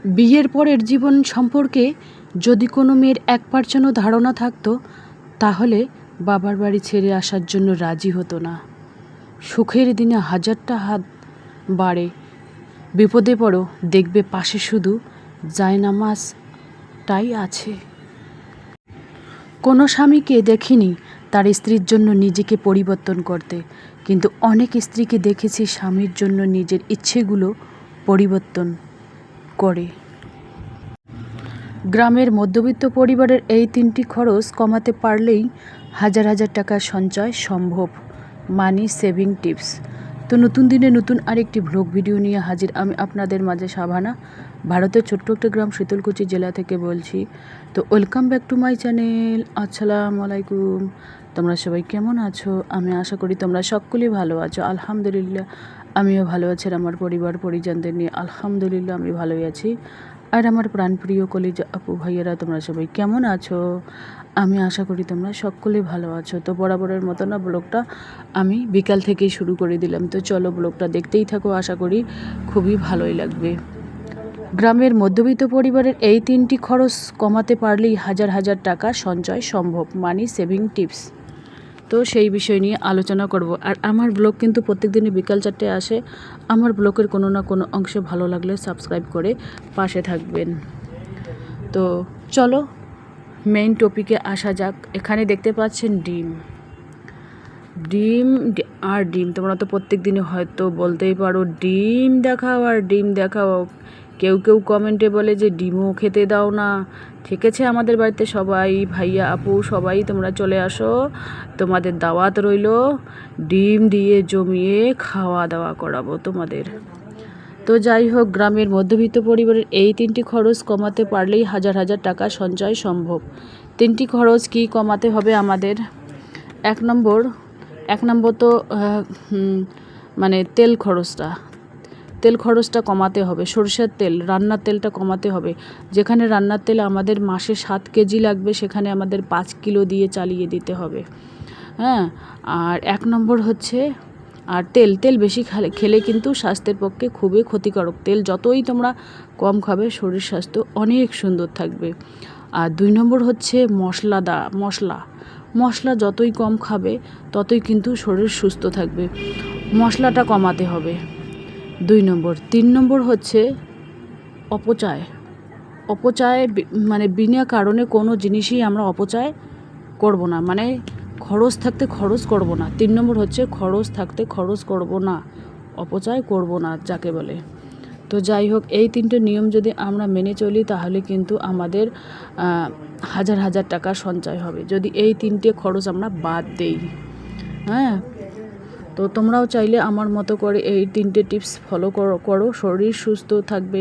বিয়ের পরের জীবন সম্পর্কে যদি কোনো মেয়ের 1% ধারণা থাকতো তাহলে বাবার বাড়ি ছেড়ে আসার জন্য রাজি হতো না। সুখের দিনে হাজারটা হাত বাড়ে, বিপদে পড়ো দেখবে পাশে শুধু জায়নামাজটাই আছে। কোনো স্বামীকে দেখিনি তার স্ত্রীর জন্য নিজেকে পরিবর্তন করতে, কিন্তু অনেক স্ত্রীকে দেখেছি স্বামীর জন্য নিজের ইচ্ছেগুলো পরিবর্তন করে। গ্রামের মধ্যবিত্ত পরিবারের এই 3টি খরচ কমাতে পারলেই হাজার হাজার টাকার সঞ্চয় সম্ভব। মানি সেভিং টিপস। তো নতুন দিনে নতুন আরেকটি ব্লগ ভিডিও নিয়ে হাজির আমি আপনাদের মাঝে শাবানা, ভারতের ছোট্ট একটা গ্রাম শীতলকুচি জেলা থেকে বলছি। তো welcome back to my channel. আসসালামু আলাইকুম। তোমরা সবাই কেমন আছো? আমি আশা করি তোমরা সকলেই ভালো আছো। আলহামদুলিল্লাহ আমিও ভালো আছি, আর আমার পরিবার পরিজনদের নিয়ে আলহামদুলিল্লাহ আমি ভালোই আছি। আর আমার প্রাণপ্রিয় কলিজা আপু ভাইয়েরা তোমরা সবাই কেমন আছো? আমি আশা করি তোমরা সকলেই ভালো আছো। তো বরাবরের মতো না ব্লগটা আমি বিকাল থেকেই শুরু করে দিলাম। তো চলো ব্লগটা দেখতেই থাকো, আশা করি খুবই ভালোই লাগবে। গ্রামের মধ্যবিত্ত পরিবারের এই 3টি খরচ কমাতে পারলেই হাজার হাজার টাকা সঞ্চয় সম্ভব। মানি সেভিং টিপস। তো সেই বিষয় নিয়ে আলোচনা করব। আর আমার ব্লগ কিন্তু প্রত্যেক দিনই বিকাল 4টায় আসে। আমার ব্লগের কোনো না কোনো অংশে ভালো লাগলে সাবস্ক্রাইব করে পাশে থাকবেন। তো চলো মেইন টপিকে আসা যাক। এখানে দেখতে পাচ্ছেন ডিম আর ডিম। তোমরা তো প্রত্যেক দিনে হয়তো বলতেই পারো ডিম দেখাও আর ডিম দেখাও। কেউ কেউ কমেন্টে বলে যে ডিমও খেতে দাও না। ঠিক আছে, আমাদের বাড়িতে সবাই ভাইয়া আপু সবাই তোমরা চলে আসো, তোমাদের দাওয়াত রইল। ডিম দিয়ে জমিয়ে খাওয়া দাওয়া করাবো তোমাদের। তো যাই হোক, গ্রামের মধ্যবিত্ত পরিবারের এই 3টি খরচ কমাতে পারলেই হাজার হাজার টাকা সঞ্চয় সম্ভব। 3টি খরচ কি কমাতে হবে আমাদের? এক নম্বর তো মানে তেল খরচটা কমাতে হবে। সরষের তেল, রান্নার তেলটা কমাতে হবে। যেখানে রান্নার তেল আমাদের মাসে 7 কেজি লাগবে, সেখানে আমাদের 5 কিলো দিয়ে চালিয়ে দিতে হবে। হ্যাঁ, আর 1 নম্বর হচ্ছে, আর তেল বেশি খেলে কিন্তু স্বাস্থ্যের পক্ষে খুবই ক্ষতিকারক। তেল যতই তোমরা কম খাবে শরীর স্বাস্থ্য অনেক সুন্দর থাকবে। আর 2 নম্বর হচ্ছে মশলা যতই কম খাবে ততই কিন্তু শরীর সুস্থ থাকবে। মশলাটা কমাতে হবে 2 নম্বর। 3 নম্বর হচ্ছে অপচয় মানে বিনা কারণে কোনো জিনিসই আমরা অপচয় করব না, মানে খরচ থাকতে খরচ করব না। 3 নম্বর হচ্ছে খরচ থাকতে খরচ করব না, অপচয় করব না যাকে বলে। তো যাই হোক, এই 3টে নিয়ম যদি আমরা মেনে চলি তাহলে কিন্তু আমাদের হাজার হাজার টাকা সঞ্চয় হবে, যদি এই 3টে খরচ আমরা বাদ দেই। হ্যাঁ, তো তোমরাও চাইলে আমার মতো করে এই 3টে টিপস ফলো করো। শরীর সুস্থ থাকবে,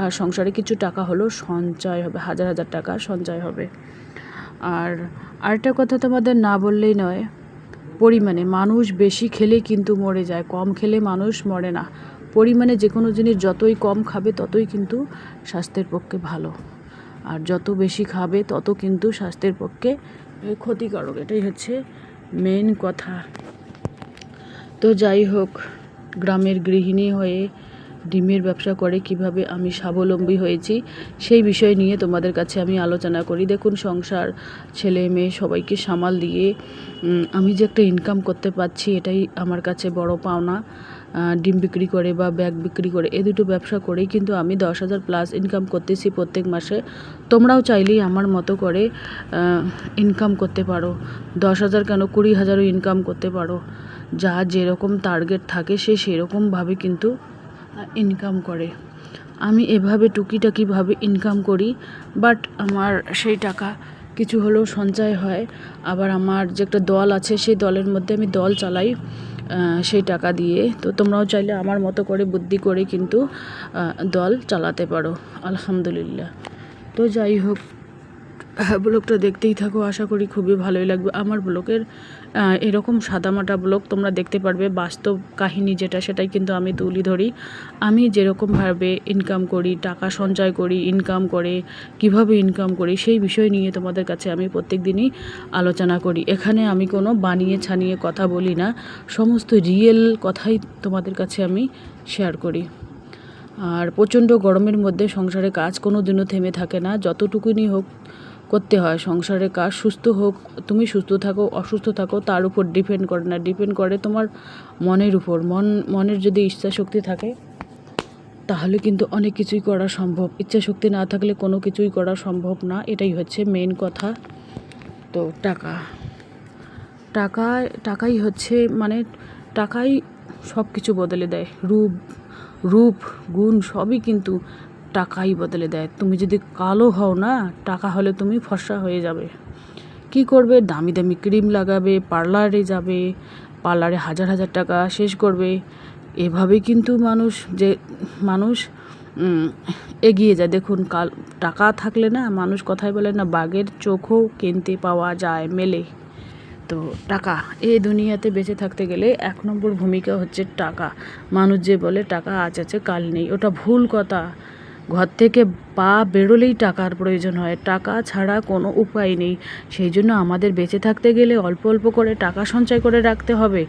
আর সংসারে কিছু টাকা হলেও সঞ্চয় হবে, হাজার হাজার টাকা সঞ্চয় হবে। আর আরেকটা কথা তোমাদের না বললেই নয়, পরিমাণে। মানুষ বেশি খেলে কিন্তু মরে যায়, কম খেলে মানুষ মরে না। পরিমাণে যে কোনো জিনিস যতই কম খাবে ততই কিন্তু স্বাস্থ্যের পক্ষে ভালো, আর যত বেশি খাবে তত কিন্তু স্বাস্থ্যের পক্ষে ক্ষতিকারক। এটাই হচ্ছে মেন কথা। তো যাই হোক, গ্রামের গৃহিণী হয়ে ডিমের ব্যবসা করে কিভাবে আমি স্বাবলম্বী হয়েছি সেই বিষয় নিয়ে তোমাদের কাছে আমি আলোচনা করি। দেখুন, সংসার, ছেলে মেয়ে সবাইকে সামাল দিয়ে আমি যে একটা ইনকাম করতে পারছি এটাই আমার কাছে বড় পাওনা। ডিম বিক্রি করে বা ব্যাগ বিক্রি করে, এই দুটো ব্যবসা করেই কিন্তু আমি 10,000 প্লাস ইনকাম করতেছি প্রত্যেক মাসে। তোমরাও চাইলেই আমার মতো করে ইনকাম করতে পারো। 10,000 কেন, 20,000ও ইনকাম করতে পারো। যা যেরকম টার্গেট থাকে সে সেরকমভাবে কিন্তু ইনকাম করে। আমি এভাবে টুকিটাকিভাবে ইনকাম করি, বাট আমার সেই টাকা কিছু হলেও সঞ্চয় হয়। আবার আমার যে একটা দল আছে সেই দলের মধ্যে আমি দল চালাই সেই টাকা দিয়ে। তো তোমরাও চাইলে আমার মতো করে বুদ্ধি করে কিন্তু দল চালাতে পারো, আলহামদুলিল্লাহ। তো যাই হোক, ব্লগটা দেখতেই থাকো, আশা করি খুবই ভালোই লাগবে। আমার ব্লগের এরকম সাদামাটা ব্লগ তোমরা দেখতে পারবে, বাস্তব কাহিনী যেটা সেটাই কিন্তু আমি তুলি ধরি। আমি যেরকমভাবে ইনকাম করি, টাকা সঞ্চয় করি, ইনকাম করে কিভাবে ইনকাম করি সেই বিষয় নিয়ে তোমাদের কাছে আমি প্রত্যেক দিনই আলোচনা করি। এখানে আমি কোনো বানিয়ে ছানিয়ে কথা বলি না, সমস্ত রিয়েল কথাই তোমাদের কাছে আমি শেয়ার করি। আর প্রচণ্ড গরমের মধ্যে সংসারে কাজ কোনো দিনও থেমে থাকে না, যতটুকুনি হোক করতে হয় সংসারের কাজ। সুস্থ হোক, তুমি সুস্থ থাকো অসুস্থ থাকো তার উপর ডিপেন্ড করে না, ডিপেন্ড করে তোমার মনের উপর। মনের যদি ইচ্ছা শক্তি থাকে তাহলে কিন্তু অনেক কিছুই করা সম্ভব, ইচ্ছা শক্তি না থাকলে কোনো কিছুই করা সম্ভব না। এটাই হচ্ছে মেন কথা। তো টাকাই হচ্ছে মানে টাকাই সব কিছু বদলে দেয়, রূপ গুণ সবই কিন্তু টাকাই বদলে দেয়। তুমি যদি কালো হও না, টাকা হলে তুমি ফর্সা হয়ে যাবে। কি করবে, দামি দামি ক্রিম লাগাবে, পার্লারে যাবে, পার্লারে হাজার হাজার টাকা শেষ করবে। এভাবেই কিন্তু মানুষ এগিয়ে যায়। দেখুন টাকা থাকলে না, মানুষ কথায় বলে না, বাঘের চোখও কিনতে পাওয়া যায় মেলে। তো টাকা, এই দুনিয়াতে বেঁচে থাকতে গেলে 1 নম্বর ভূমিকা হচ্ছে টাকা। মানুষ যে বলে টাকা আজ আছে কাল নেই, ওটা ভুল কথা। ঘর থেকে পা বেরোলেই টাকার প্রয়োজন হয়, টাকা ছাড়া কোনো উপায় নেই। সেই জন্য আমাদের বেঁচে থাকতে গেলে অল্প অল্প করে টাকা সঞ্চয় করে রাখতে হবে।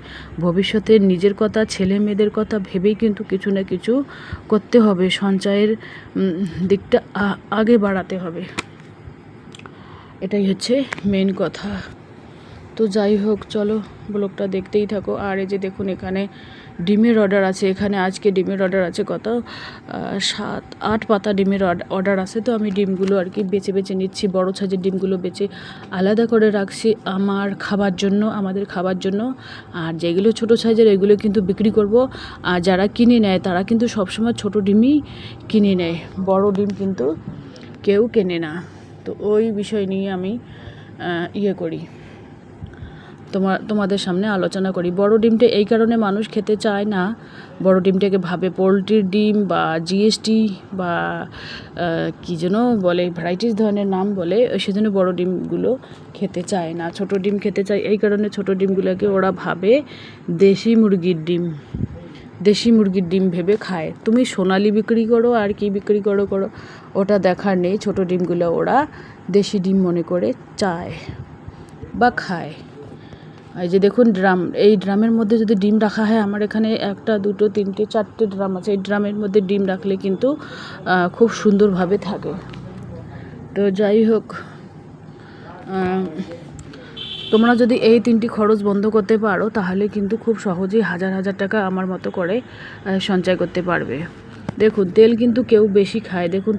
ভবিষ্যতে নিজের কথা, ছেলে মেয়েদের কথা ভেবেই কিন্তু কিছু না কিছু করতে হবে, সঞ্চয়ের দিকটা আগে বাড়াতে হবে। এটাই হচ্ছে মেন কথা। তো যাই হোক, চলো ব্লগটা দেখতেই থাকো। আর এই যে দেখুন, এখানে ডিমের অর্ডার আছে। এখানে আজকে ডিমের অর্ডার আছে কত, 7-8 পাতা ডিমের অর্ডার আছে। তো আমি ডিমগুলো আর কি বেছে বেছে নিচ্ছি, বড় সাইজের ডিমগুলো বেছে আলাদা করে রাখছি আমাদের খাবার জন্য। আর যেগুলো ছোট সাইজের এগুলো কিন্তু বিক্রি করব। আর যারা কিনে নেয় তারা কিন্তু সবসময় ছোট ডিমই কিনে নেয়, বড় ডিম কিন্তু কেউ কেনে না। তো ওই বিষয় নিয়ে আমি করি, তোমাদের সামনে আলোচনা করি। বড় ডিমটা এই কারণে মানুষ খেতে চায় না, বড় ডিমটাকে ভাবে পোলট্রির ডিম বা জিএসটি বা কী যেন বলে, ভ্যারাইটিস ধরনের নাম বলে, সেজন্য বড় ডিমগুলো খেতে চায় না, ছোট ডিম খেতে চায়। এই কারণে ছোট ডিমগুলোকে ওরা ভাবে দেশি মুরগির ডিম ভেবে খায়। তুমি সোনালি বিক্রি করো আর কি বিক্রি করো ওটা দেখার নেই, ছোট ডিমগুলো ওরা দেশি ডিম মনে করে চায় বা খায়। এই যে দেখুন এই ড্রামের মধ্যে যদি ডিম রাখা হয়, আমার এখানে 1, 2, 3, 4টে ড্রাম আছে। এই ড্রামের মধ্যে ডিম রাখলে কিন্তু খুব সুন্দরভাবে থাকে। তো যাই হোক, তোমরা যদি এই 3টি খরচ বন্ধ করতে পারো তাহলে কিন্তু খুব সহজেই হাজার হাজার টাকা আমার মতো করে সঞ্চয় করতে পারবে। দেখুন, তেল কিন্তু কেউ বেশি খায়। দেখুন,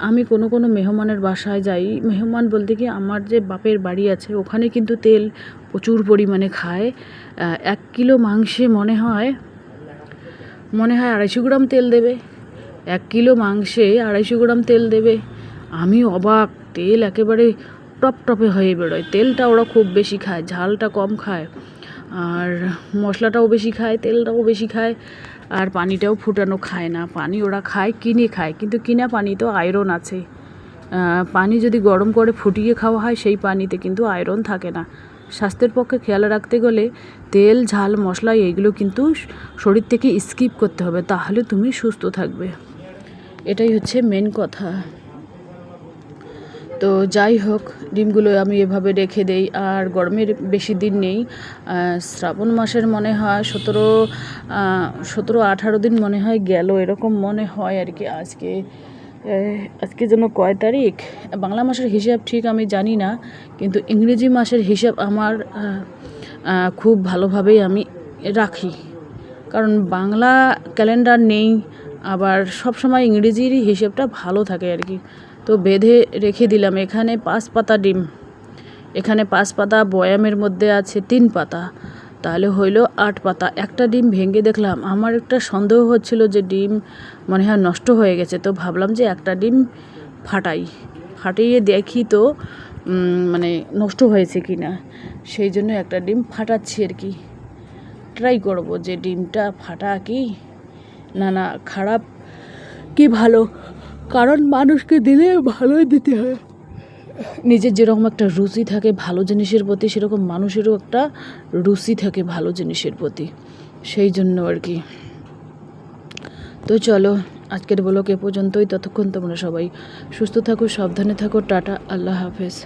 আমি কোনো মেহমানের বাসায় যাই, মেহমান বলতে কি আমার যে বাপের বাড়ি আছে ওখানে কিন্তু তেল প্রচুর পরিমাণে খায়। 1 কিলো মাংসে মনে হয় 250 গ্রাম তেল দেবে। 1 কিলো মাংসে 250 গ্রাম তেল দেবে। আমি অবাক, তেল একেবারে টপটপে হয়ে বেরোয়। তেলটা ওরা খুব বেশি খায়, ঝালটা কম খায়, আর মশলাটাও বেশি খায়, তেলটাও বেশি খায়, আর পানিটাও ফুটানো খায় না। পানি ওরা কিনে খায়, কিন্তু কিনা পানি তো আয়রন আছে। পানি যদি গরম করে ফুটিয়ে খাওয়া হয় সেই পানিতে কিন্তু আয়রন থাকে না। স্বাস্থ্যের পক্ষে খেয়াল রাখতে গেলে তেল, ঝাল, মশলা এইগুলো কিন্তু শরীর থেকে স্কিপ করতে হবে, তাহলে তুমি সুস্থ থাকবে। এটাই হচ্ছে মেন কথা। তো যাই হোক, ডিমগুলো আমি এভাবে রেখে দেই। আর গরমের বেশি দিন নেই, শ্রাবণ মাসের মনে হয় 17-18 দিন মনে হয় গেল, এরকম মনে হয় আর কি। আজকে যেন কয় তারিখ, বাংলা মাসের হিসাব ঠিক আমি জানি না, কিন্তু ইংরেজি মাসের হিসাব আমার খুব ভালোভাবেই আমি রাখি, কারণ বাংলা ক্যালেন্ডার নেই, আবার সব সময় ইংরেজিরই হিসেবটা ভালো থাকে আর কি। তো বেঁধে রেখে দিলাম। এখানে 5 পাতা ডিম, এখানে 5 পাতা, বয়ামের মধ্যে আছে 3 পাতা, তাহলে হইল 8 পাতা। একটা ডিম ভেঙে দেখলাম, আমার একটা সন্দেহ হচ্ছিল যে ডিম মনে হয় নষ্ট হয়ে গেছে। তো ভাবলাম যে একটা ডিম ফাটিয়ে দেখি তো মানে নষ্ট হয়েছে কি না। সেই জন্য একটা ডিম ফাটাচ্ছি আর কি, ট্রাই করব যে ডিমটা ফাটা কি না খারাপ কি ভালো, কারণ মানুষকে দিলে ভালোই দিতে হয়। নিজের যেরকম একটা রুচি থাকে ভালো জিনিসের প্রতি, সেরকম মানুষেরও একটা রুচি থাকে ভালো জিনিসের প্রতি, সেই জন্য আর কি। তো চলো, আজকের ব্লগ এ পর্যন্তই। ততক্ষণ তোমরা সবাই সুস্থ থাকো, সাবধানে থাকো। টাটা, আল্লাহ হাফেজ।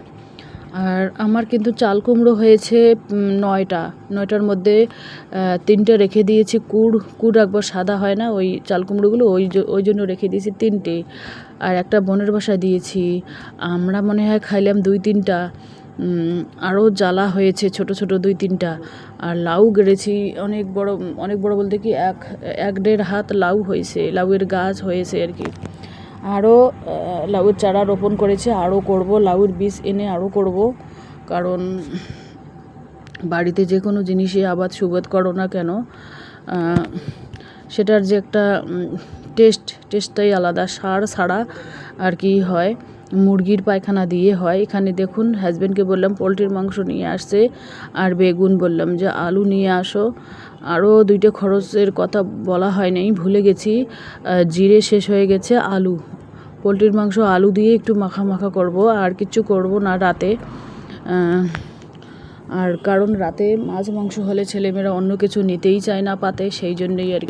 আর আমার কিন্তু চাল কুমড়ো হয়েছে 9টার মধ্যে 3টে রেখে দিয়েছি। কুড় রাখবো, সাদা হয় না ওই চাল কুমড়োগুলো, ওই জন্য রেখে দিয়েছি 3টে। আর একটা বোনের বাসায় দিয়েছি, আমরা মনে হয় খাইলাম 2-3টা। আরও জ্বালা হয়েছে ছোট ছোট 2-3টা। আর লাউ গেড়েছি অনেক বড় বলতে কি 1-1.5 হাত লাউ হয়েছে, লাউয়ের গাছ হয়েছে আর কি। আরও লাউয়ের চারা রোপণ করেছে, আরও করব, লাউয়ের বীজ এনে আরও করব। কারণ বাড়িতে যে কোনো জিনিসই আবাদ সুবাদ করো না কেন, সেটার যে একটা টেস্টটাই আলাদা। সার ছাড়া আর কি হয়, মুরগির পায়খানা দিয়ে হয়। এখানে দেখুন, হাজব্যান্ডকে বললাম পোলট্রির মাংস নিয়ে আসছে, আর বেগুন বললাম যে আলু নিয়ে আসো। আরও 2টে খরচের কথা বলা হয় নাই, ভুলে গেছি। জিরে শেষ হয়ে গেছে, আলু, পোলট্রির মাংস আলু দিয়ে একটু মাখা করব, আর কিছু করব না রাতে। আর কারণ রাতে মাছ মাংস হলে ছেলেমেয়েরা অন্য কিছু নিতেই চায় না পাতে, সেই জন্যই আর কি।